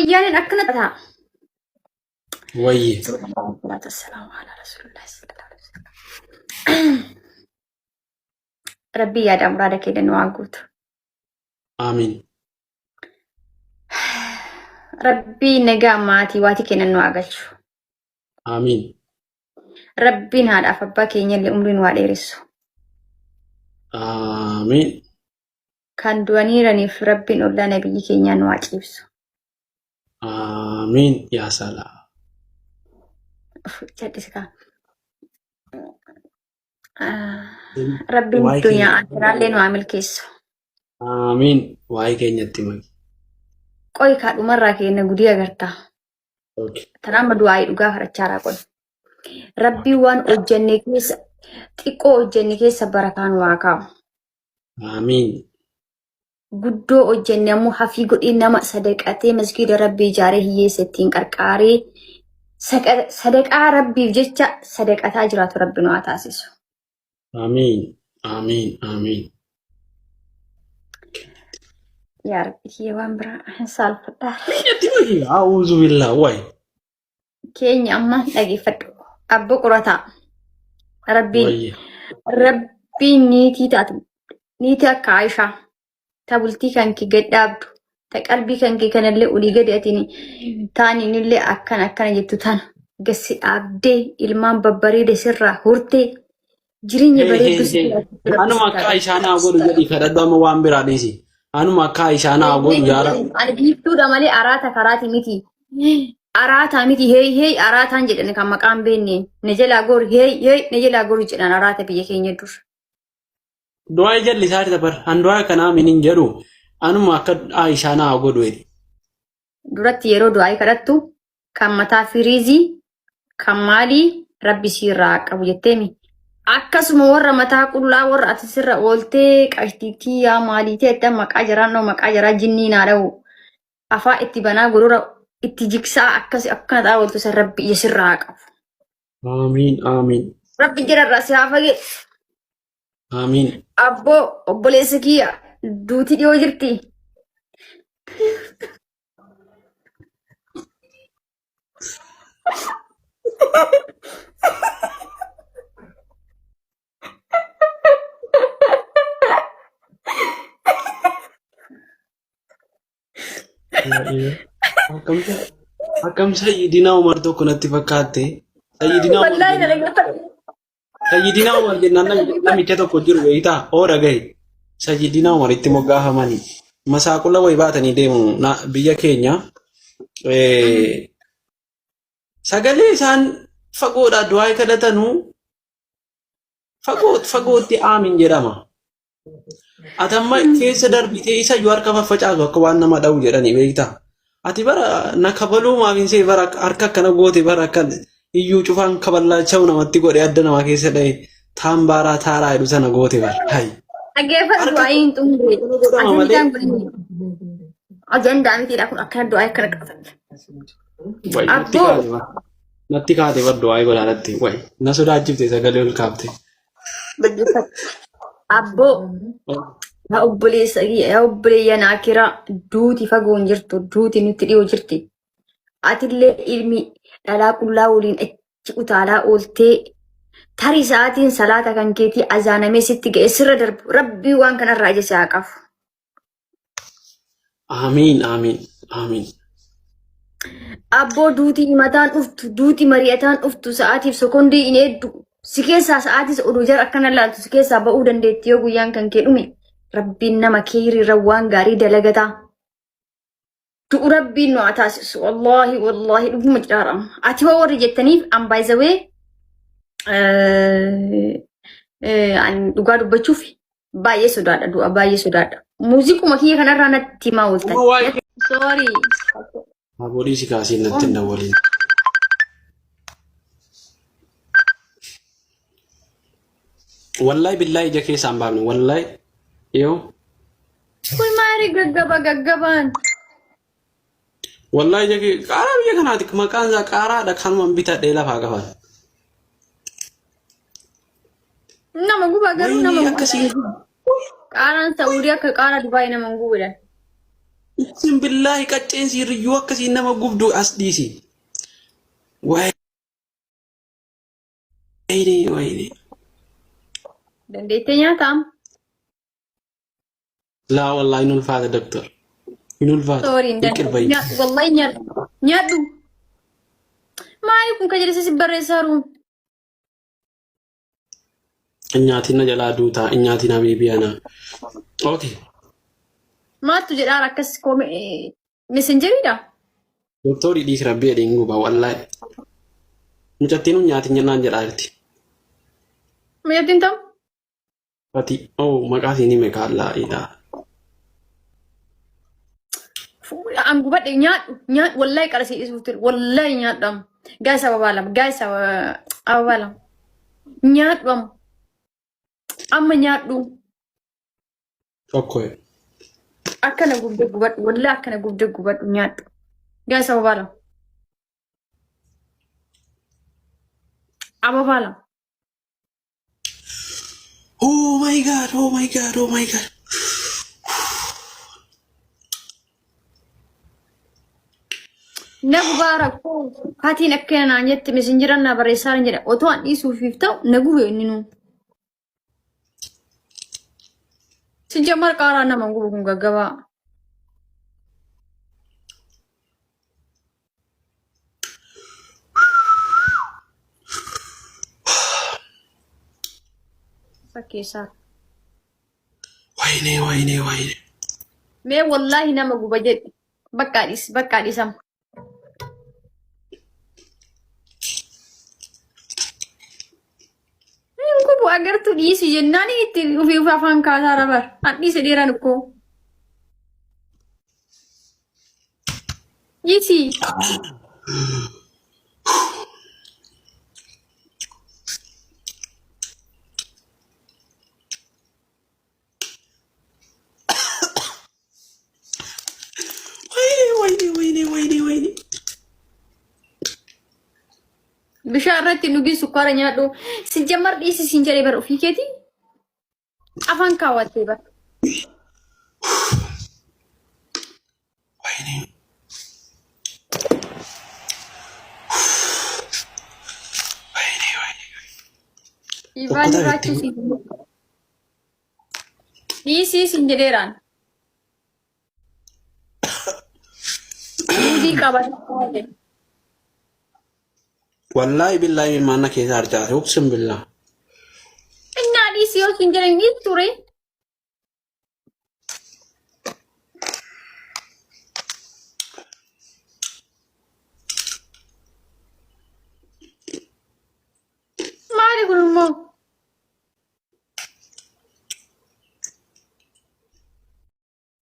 ويانين أكنتها وي صلاة السلام على رسول الله صلى الله عليه وسلم. ربي يا دام رادك إذا نواقوت آمين ربي نجا ماتي واتي كنا نواقش آمين ربي نهار أفبا كينيا اللي أمرين واديرسو آمين كان دواني راني في ربي نولا نبي كينيا نواجيبسو آمين يا سلام jadi sekarang ربي واي الدنيا كينيا أنترا لين وعمل كيس آمين واي كينيا تيمك قوي كادو مرة كينا قديا قرتا أوكي ترى ما دعاء دوغا فرچارا قول ربي أوكي وان أجني كيس تيكو أجني كيس بركان واقع آمين guddoo hojjennamu hafii godhii nama sadaqatee masgiida rabbii ijaaree hiyyeessattiin qarqaaree sadaqaa rabbiif jecha sadaqataa jiraatu rabbi nu haa taasisu. آمين آمين آمين Yaa rabbi kiyya waan biraa hin saalfadhaa. كينيا تيمك أعوذ بالله واي Keenya amma dhageeffadhu. Abbo qorataa. واي Rabbiin niitii taatu. Niitii akka Aishaa. Ta bultii kan kee gadhaabdu. Ta qalbii kan kee kanallee olii gadi atiin taaninillee akkana jettu tana. Gassi dhaabdee ilmaan babbareeda sirraa hortee jireenya bareedu أنا ما كاي شانا أقول جدي كذا ما وام براديسي أنا ما كاي شانا أقول جارا Ani biiftuudha malee araata karaati miti. Araata miti hey araataan jedhani kan maqaan beekne. Ne jalaa goor hey ne jalaa goor jedhan araata biyya keenya dur. دعاء جل لساري تبر أن دعاء كنا منين جرو أنا ما كد أي شانا أقول ويدي Duratti yeroo du'aa kadhattu kan mataa firiizii kan maalii rabbi sirraa qabu jetteemi. Akkasuma warra mataa qullaa warra ati sirra ooltee qashtiitii yaa maalii ta'edha maqaa jaraa jinnii naa dha'u. Afaa itti banaa gurura itti jigsaa akkana ta'a ooltu san rabbi ija sirraa qabu. آمين آمين Rabbi jirarraa si haa fagee. آمين Abboo obboleessa kiyya duuti dhiyoo jirti. أكم سيدنا عمر تو كنت فكرتي سيدنا عمر Wallaahi dalagaa. سيدنا عمر جنانا نمي تتو كجور ويتا أورا جاي سيدنا عمر إتموجها ماني مساكولا ويباتني ديمو نا بيا كينيا سجلي سان فقود دعاء كذا تنو فقود تي آمين جرامة أتما كيس دربيتي إسا جوار كفا فجأة كوان نما داو جراني بيتا أتي برا نكبلو ما بينسي برا أركا كنا بوتي برا كن يو شوفان كبلا شونا متي قولي أدنى ما كيس داي ثام بارا ثارا يدوسنا قوتي بر هاي Dhaggeeffatu du'aayin xumure. Ajandaan kun ajandaan miti kun akkana du'aa akkana qabatan. Abboo natti kaate bar du'aa godhaadhatti way na sodaachifte sagalee ol kaafte dhaggeeffatu. Abboo yaa obboleessa yaa obboleeyya naa kiraa duuti fagoon jirtu duuti nutti dhiyoo jirti. Atillee ilmi dhalaa qullaa waliin achi utaalaa ooltee tarii sa'aatiin salaata kan keetii azaanamee sitti ga'e sirra darbu rabbii waan kanarraa ija isaa qabu. آمين آمين آمين Abboo duutii mataan dhuftu duutii mari'ataan dhuftu sa'aatiif sekondii hin hedduu si keessaa sa'aatis oduu jara akkana laaltu si keessaa ba'uu dandeetti yoo guyyaan kan kee dhume rabbiin nama kee hiriirra waan gaarii dalagataa. Du'u rabbiin nu haa taasisu wallaahi dhuguma jedhaarama. Ati hoo warri jettaniif ambaayizawee dhugaa dubbachuuf baay'ee sodaadha du'a baay'ee sodaadha. Muuziquma kiyya kanarraa natti himaa ooltan. Sorry. أبولي سكاسي نتن دولين والله بالله جاكي سامبامني والله يو Kun maali gaggabaan? والله جاكي قارا بيا كناتك مكان ذا قارا دا كان من بيتا ديلا فاقفان Nama gubaa garuu nama ويني gubaa. أكسي Qaaraan Saawudii akka qaara Dubaayii nama gubuudhaan. Isin billahi qacceen sirriyyuu akkasiin nama gubdu as dhiisi. Wayne. Dandeettee nyaataa? Laa wallahi hin ulfaata doktor. Hin ulfaata. Sorry, hin Biqilfayyi. dandeettu. Wallahi nyaadhu. Nyaadhu. Maali kun ka jedhese si barreessaaru? Nyaatiin na jalaa duutaa. Nyaatiin habiibiyaana. Okay. Maattu jedhaan akkas messenjeriidha? Doktorii dhiis rabbii edhiin guba wallahi. Mucattiin nyaatiin jennaan jedhaa jirti. Mucattiin ta'u? Fati maqaa siinii meeqaallaa idhaa. An gubadhe nyaadhu wallahi qarasii dhiisuuf ture wallahi nyaadhamu. Gaa'isa ababaa lama gaa'isa ababaa lama. Nyaadhamu. Amma nyaadhu. Tokko. Akkana gubde gubadhu wallahi akkana gubde gubadhu nyaadhu. Gaa'isa ababaa lama. Ababaa lama. Oh my god, oh my god, oh my god. Nagu bara ko hatiin akkana naan jette messenjeran na barreessaan jedha otoo an dhiisuufiif ta'u nagu inni nu. Sijamar qaaraa nama gubu kun gaggabaa. Fakkeessaa. Wayne. Mee wallahi nama guba jedhe bakka dhiisama. Kubu agartuu dhiisi jennaan itti ufii afaan kaasaa rabar. An dhiise dheeraan ukkoo. Dhiisi. Wayne. Bishaan irratti dhugii sukkaara nyaadhu. Sijamar dhiisi siin jedhee bara ofii keeti. Afaan kaawwattee bara. Wayne. Ibaan jiraachuu siin. Dhiisii siin jedheeraan. Dhugii qabata. Wallahi billahi mana keessa harcaase uksin billah. Innaa dhiisii yoo siin jedhan dhiisi ture. Maali kun immoo?